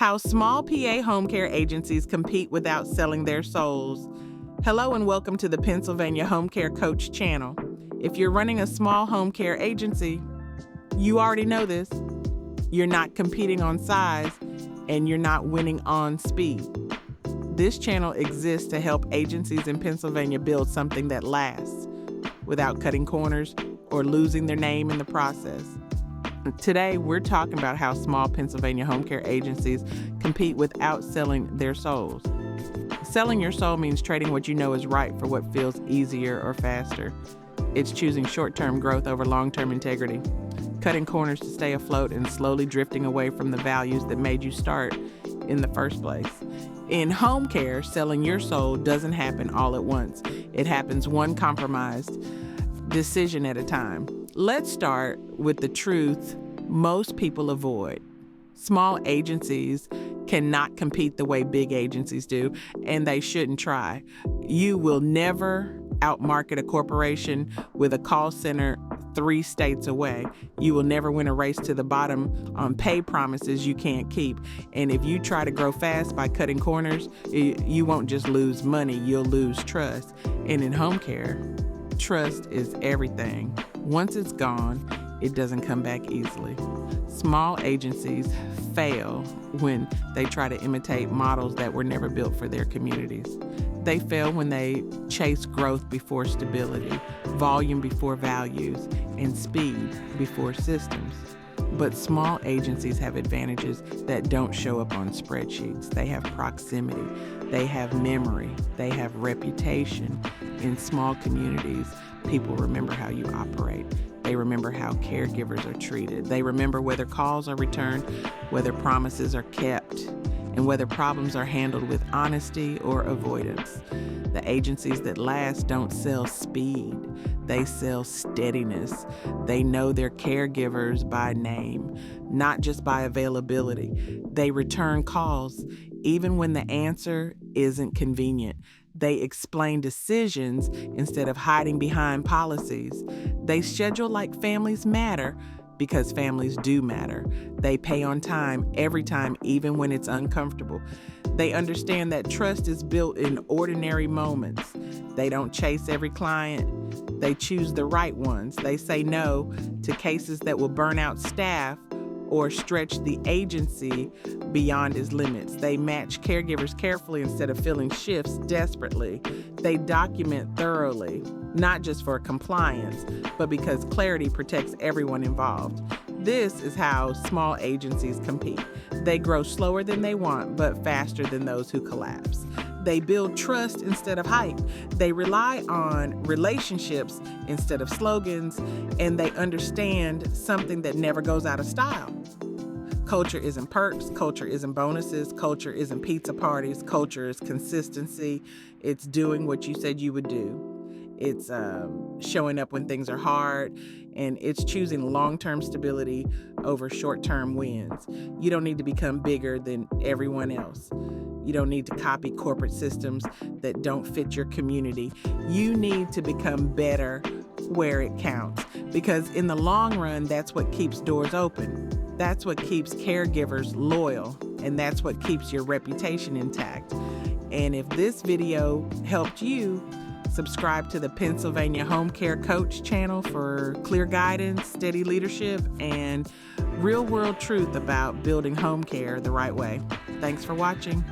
How small PA home care agencies compete without selling their souls. Hello and welcome to the Pennsylvania Home Care Coach channel. If you're running a small home care agency, you already know this. You're not competing on size and you're not winning on speed. This channel exists to help agencies in Pennsylvania build something that lasts without cutting corners or losing their name in the process. Today, we're talking about how small Pennsylvania home care agencies compete without selling their souls. Selling your soul means trading what you know is right for what feels easier or faster. It's choosing short-term growth over long-term integrity, cutting corners to stay afloat, and slowly drifting away from the values that made you start in the first place. In home care, selling your soul doesn't happen all at once. It happens one compromised decision at a time. Let's start with the truth most people avoid. Small agencies cannot compete the way big agencies do, and they shouldn't try. You will never outmarket a corporation with a call center 3 states away. You will never win a race to the bottom on pay promises you can't keep. And if you try to grow fast by cutting corners, you won't just lose money, you'll lose trust. And in home care, trust is everything. Once it's gone, it doesn't come back easily. Small agencies fail when they try to imitate models that were never built for their communities. They fail when they chase growth before stability, volume before values, and speed before systems. But small agencies have advantages that don't show up on spreadsheets. They have proximity, they have memory, they have reputation. In small communities, people remember how you operate. They remember how caregivers are treated. They remember whether calls are returned, whether promises are kept, and whether problems are handled with honesty or avoidance. The agencies that last don't sell speed. They sell steadiness. They know their caregivers by name, not just by availability. They return calls even when the answer isn't convenient. They explain decisions instead of hiding behind policies. They schedule like families matter because families do matter. They pay on time every time, even when it's uncomfortable. They understand that trust is built in ordinary moments. They don't chase every client. They choose the right ones. They say no to cases that will burn out staff or stretch the agency beyond its limits. They match caregivers carefully instead of filling shifts desperately. They document thoroughly, not just for compliance, but because clarity protects everyone involved. This is how small agencies compete. They grow slower than they want, but faster than those who collapse. They build trust instead of hype. They rely on relationships instead of slogans, and they understand something that never goes out of style. Culture isn't perks, culture isn't bonuses, culture isn't pizza parties, culture is consistency. It's doing what you said you would do. It's showing up when things are hard, and it's choosing long-term stability over short-term wins. You don't need to become bigger than everyone else. You don't need to copy corporate systems that don't fit your community. You need to become better where it counts, because in the long run, that's what keeps doors open. That's what keeps caregivers loyal, and that's what keeps your reputation intact. And if this video helped you, subscribe to the Pennsylvania Home Care Coach channel for clear guidance, steady leadership, and real-world truth about building home care the right way. Thanks for watching.